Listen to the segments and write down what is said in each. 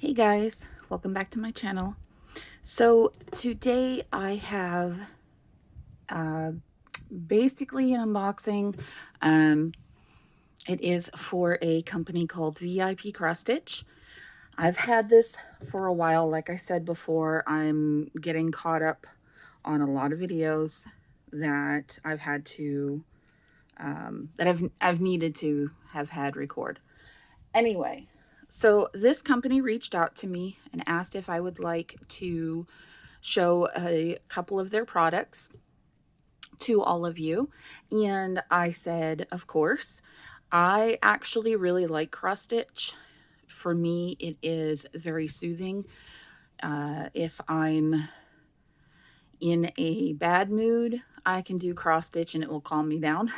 Hey guys, welcome back to my channel. So today I have basically an unboxing. It is for a company called VIP CrossStitch. I've had this for a while. Like I said before, I'm getting caught up on a lot of videos that I've had to I've needed to have had record. Anyway, so this company reached out to me and asked if I would like to show a couple of their products to all of you. And I said, of course. I actually really like cross stitch. For me, it is very soothing. If I'm in a bad mood, I can do cross stitch and it will calm me down.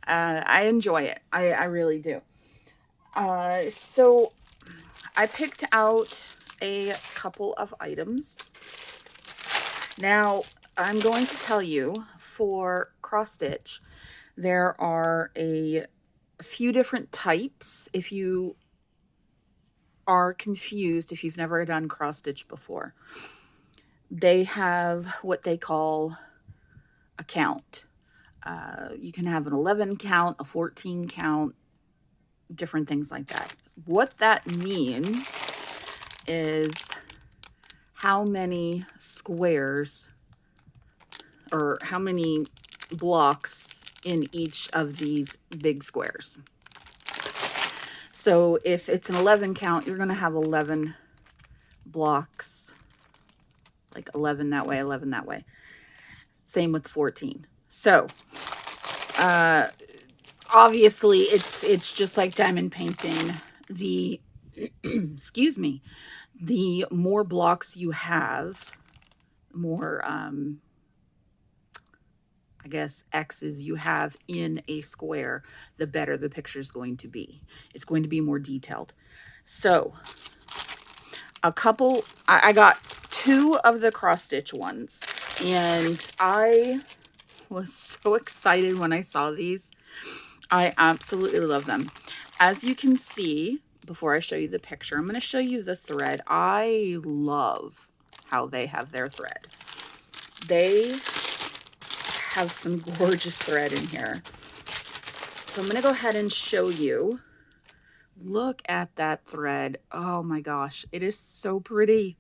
I enjoy it. I really do. So I picked out a couple of items. Now, I'm going to tell you for cross stitch, there are a few different types. If you are confused, if you've never done cross stitch before, they have what they call a count. You can have an 11 count, a 14 count, different things like that. What that means is how many squares or how many blocks in each of these big squares. So if it's an 11 count, you're going to have 11 blocks, like 11 that way, 11 that way. Same with 14. So obviously it's just like diamond painting. The excuse me, the more blocks you have, more I guess X's you have in a square, the better the picture is going to be. It's going to be more detailed. So I got two of the cross stitch ones, and I was so excited when I saw these. I absolutely love them. As you can see, before I show you the picture, I'm going to show you the thread. I love how they have their thread. They have some gorgeous thread in here. So I'm going to go ahead and show you. Look at that thread. Oh my gosh, it is so pretty.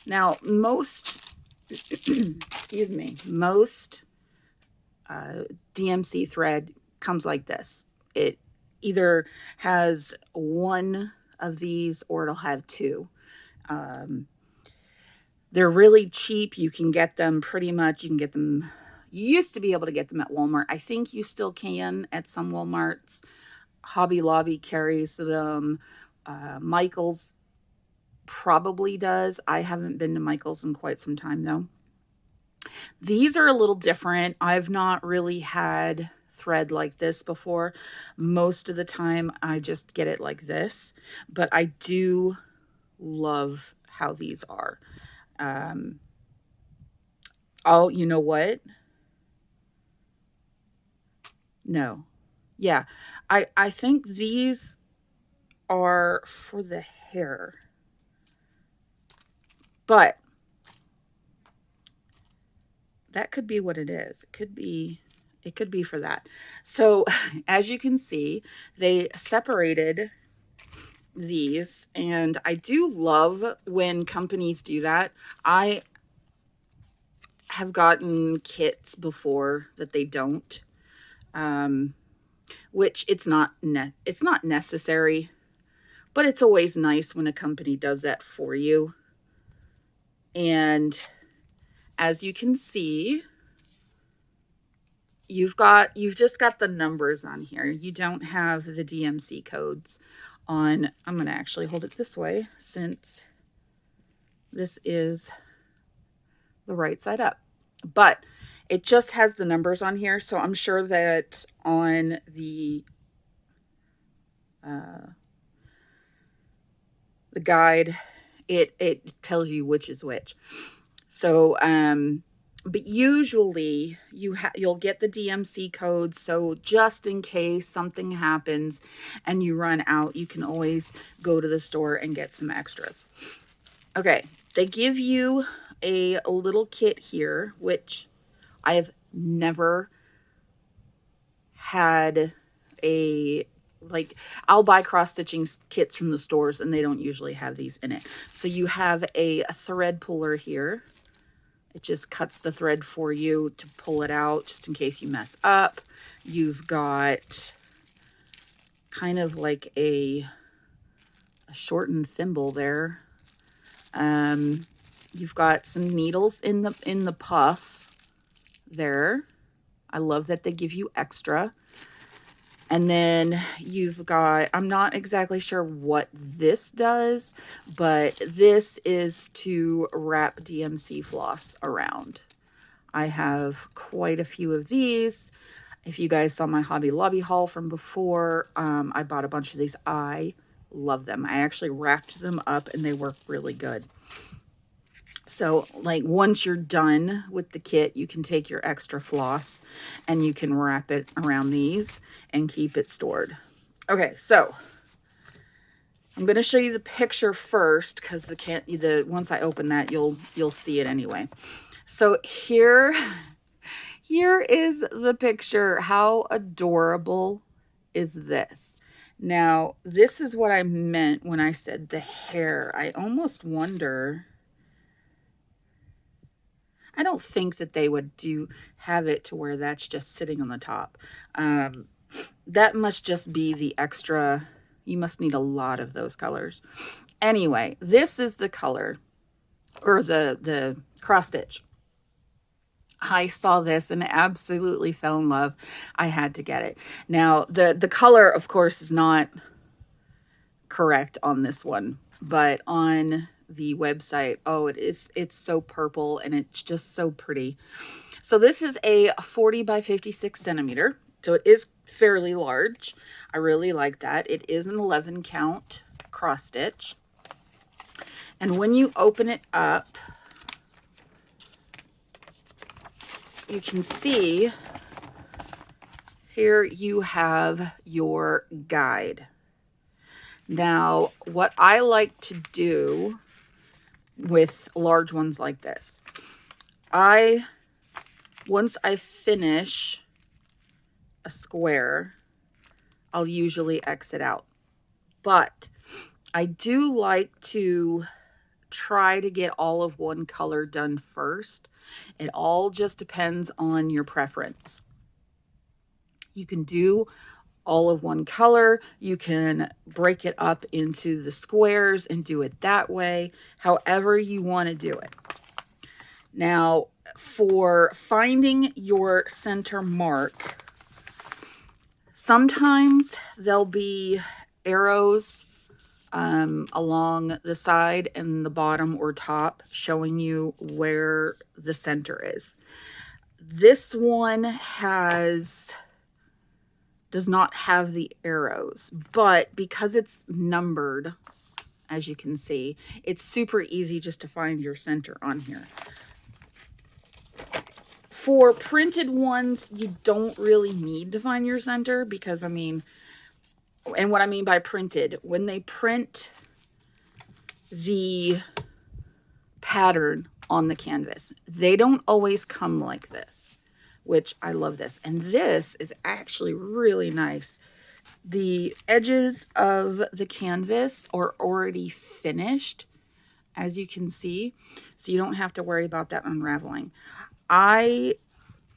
Now, most, excuse me, most DMC thread comes like this. It either has one of these or it'll have two. They're really cheap. You can get them pretty much, you can get them, you used to be able to get them at Walmart. I think you still can at some Walmarts. Hobby Lobby carries them. Michael's probably does. I haven't been to Michael's in quite some time though. These are a little different. I've not really had thread like this before. Most of the time I just get it like this, but I do love how these are. Oh, you know what? No. Yeah. I think these are for the hair. But that could be what it is. It could be for that. So as you can see, they separated these, and I do love when companies do that. I have gotten kits before that they don't, which it's not necessary, but it's always nice when a company does that for you. And as you can see, you've just got the numbers on here. You don't have the DMC codes on. I'm going to actually hold it this way since this is the right side up, but it just has the numbers on here. So I'm sure that on the guide, it tells you which is which. So But usually you'll get the DMC code, so just in case something happens and you run out, you can always go to the store and get some extras. Okay, they give you a little kit here, which I have never had like, I'll buy cross-stitching kits from the stores and they don't usually have these in it. So you have a thread puller here. It just cuts the thread for you to pull it out just in case you mess up. You've got kind of like a shortened thimble there. You've got some needles in the puff there. I love that they give you extra. And then you've got, I'm not exactly sure what this does, but this is to wrap DMC floss around. I have quite a few of these. If you guys saw my Hobby Lobby haul from before, I bought a bunch of these. I love them. I actually wrapped them up and they work really good. So like once you're done with the kit, you can take your extra floss and you can wrap it around these and keep it stored. Okay, so I'm going to show you the picture first because once I open that, you'll see it anyway. So here is the picture. How adorable is this? Now, this is what I meant when I said the hair. I almost wonder, I don't think that they would have it to where that's just sitting on the top. That must just be the extra. You must need a lot of those colors. Anyway, this is the color, or the cross stitch. I saw this and absolutely fell in love. I had to get it. Now, the color, of course, is not correct on this one, but on the website, oh, it's so purple and it's just so pretty. So this is a 40 by 56 centimeter. So it is fairly large. I really like that. It is an 11 count cross stitch. And when you open it up, you can see here you have your guide. Now, what I like to do with large ones like this, once I finish a square, I'll usually exit out. But I do like to try to get all of one color done first. It all just depends on your preference. You can do all of one color. You can break it up into the squares and do it that way, however you want to do it. Now, for finding your center mark, sometimes there'll be arrows along the side and the bottom or top showing you where the center is. This one does not have the arrows, but because it's numbered, as you can see, it's super easy just to find your center on here. For printed ones, you don't really need to find your center because, I mean, and what I mean by printed, when they print the pattern on the canvas, they don't always come like this, which I love this. And this is actually really nice. The edges of the canvas are already finished, as you can see, so you don't have to worry about that unraveling. I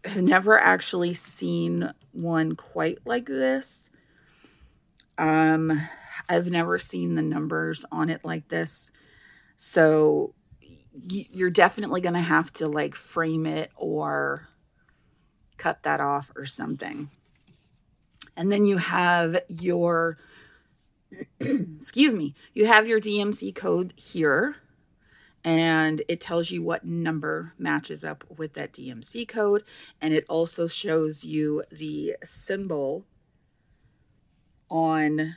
have never actually seen one quite like this. I've never seen the numbers on it like this. So you're definitely going to have to like frame it or cut that off or something. And then you have your, excuse me, you have your DMC code here. And it tells you what number matches up with that DMC code. And it also shows you the symbol on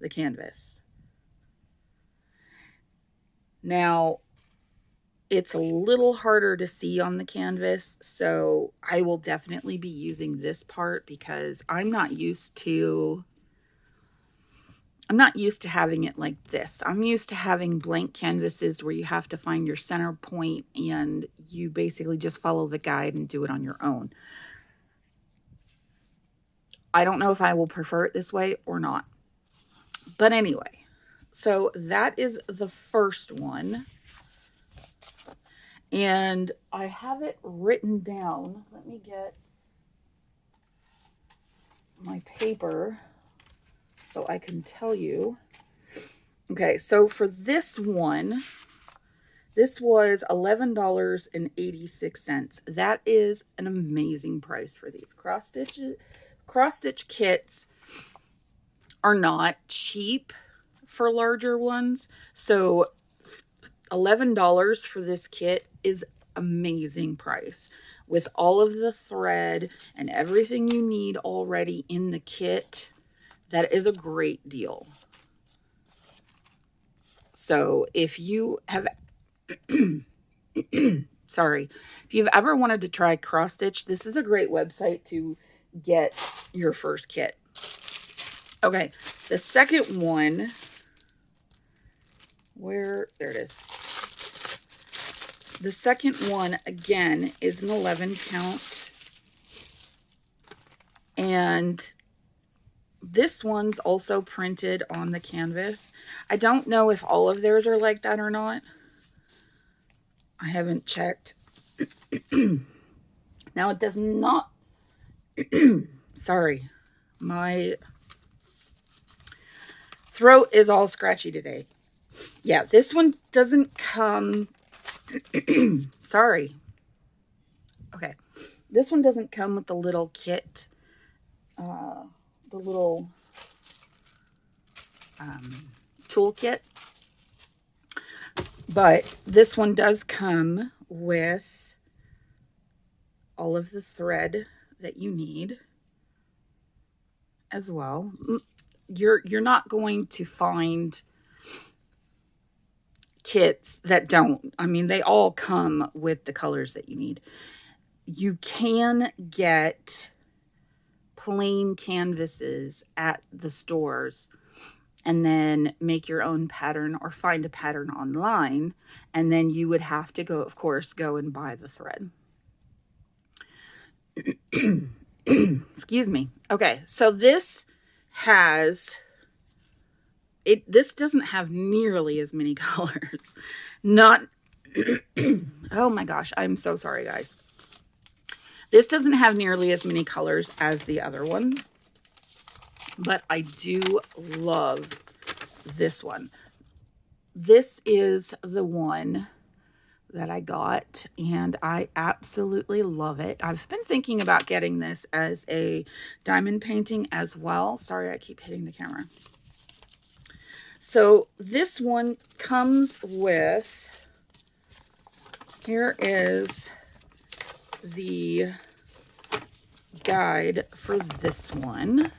the canvas. Now, It's a little harder to see on the canvas, so I will definitely be using this part because I'm not used to having it like this. I'm used to having blank canvases where you have to find your center point and you basically just follow the guide and do it on your own. I don't know if I will prefer it this way or not. But anyway, so that is the first one. And I have it written down. Let me get my paper so I can tell you. Okay, so for this one, this was $11.86. That is an amazing price for these cross-stitch kits. Are not cheap for larger ones. So $11 for this kit is amazing price. With all of the thread and everything you need already in the kit, that is a great deal. So if you have, sorry, if you've ever wanted to try cross stitch, this is a great website to get your first kit. Okay, the second one, there it is. The second one, again, is an 11 count. And this one's also printed on the canvas. I don't know if all of theirs are like that or not. I haven't checked. Now it does not, sorry, my throat is all scratchy today. Yeah, this one doesn't come, sorry. Okay, this one doesn't come with the little kit, the little toolkit. But this one does come with all of the thread that you need as well. You're not going to find kits that don't. I mean, they all come with the colors that you need. You can get plain canvases at the stores and then make your own pattern or find a pattern online. And then you would have to go, of course, go and buy the thread. Excuse me. Okay, so this doesn't have nearly as many colors. Not, oh my gosh, I'm so sorry, guys. This doesn't have nearly as many colors as the other one, but I do love this one. This is the one that I got, and I absolutely love it. I've been thinking about getting this as a diamond painting as well. Sorry, I keep hitting the camera. So this one comes with, here is the guide for this one.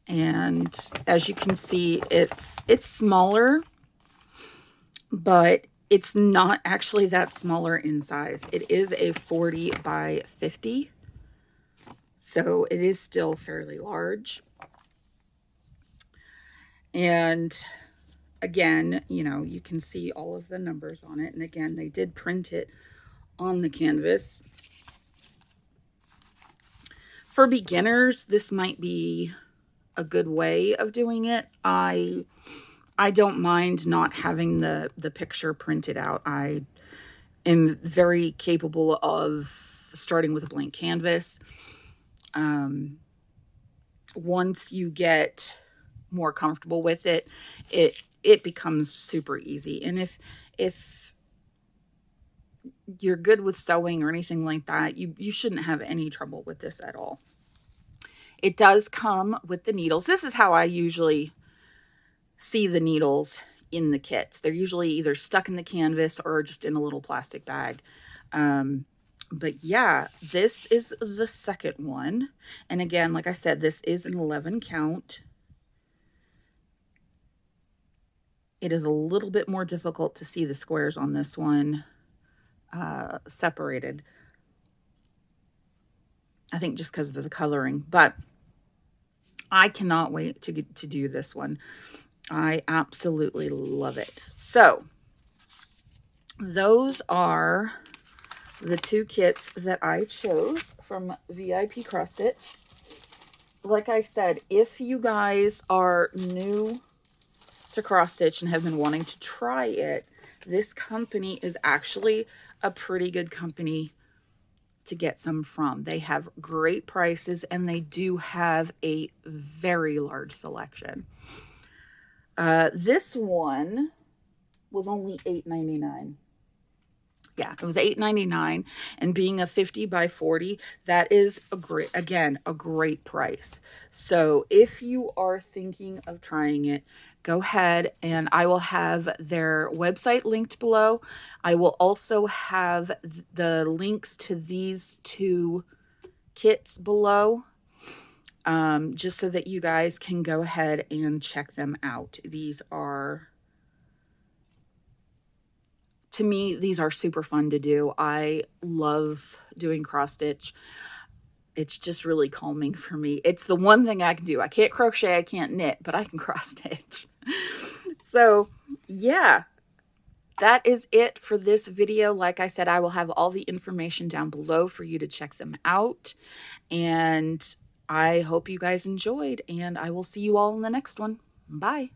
And as you can see, it's smaller, but it's not actually that smaller in size. It is a 40 by 50, so it is still fairly large. And again, you know, you can see all of the numbers on it. And again, they did print it on the canvas. For beginners, this might be a good way of doing it. I don't mind not having the picture printed out. I am very capable of starting with a blank canvas. Once you get more comfortable with it, it becomes super easy. And if you're good with sewing or anything like that, you shouldn't have any trouble with this at all. It does come with the needles. This is how I usually see the needles in the kits. They're usually either stuck in the canvas or just in a little plastic bag. But yeah, this is the second one. And again, like I said, this is an 11 count. It is a little bit more difficult to see the squares on this one separated. I think just because of the coloring, but I cannot wait to do this one. I absolutely love it. So those are the two kits that I chose from VIP CrossStitch. Like I said, if you guys are new to CrossStitch and have been wanting to try it, this company is actually a pretty good company to get some from. They have great prices and they do have a very large selection. This one was only $8.99. Yeah, it was $8.99, and being a 50 by 40, that is a great price. So if you are thinking of trying it, go ahead, and I will have their website linked below. I will also have the links to these two kits below, just so that you guys can go ahead and check them out. These are, to me, these are super fun to do. I love doing cross stitch. It's just really calming for me. It's the one thing I can do. I can't crochet, I can't knit, but I can cross stitch. So yeah, that is it for this video. Like I said, I will have all the information down below for you to check them out. And I hope you guys enjoyed, and I will see you all in the next one. Bye.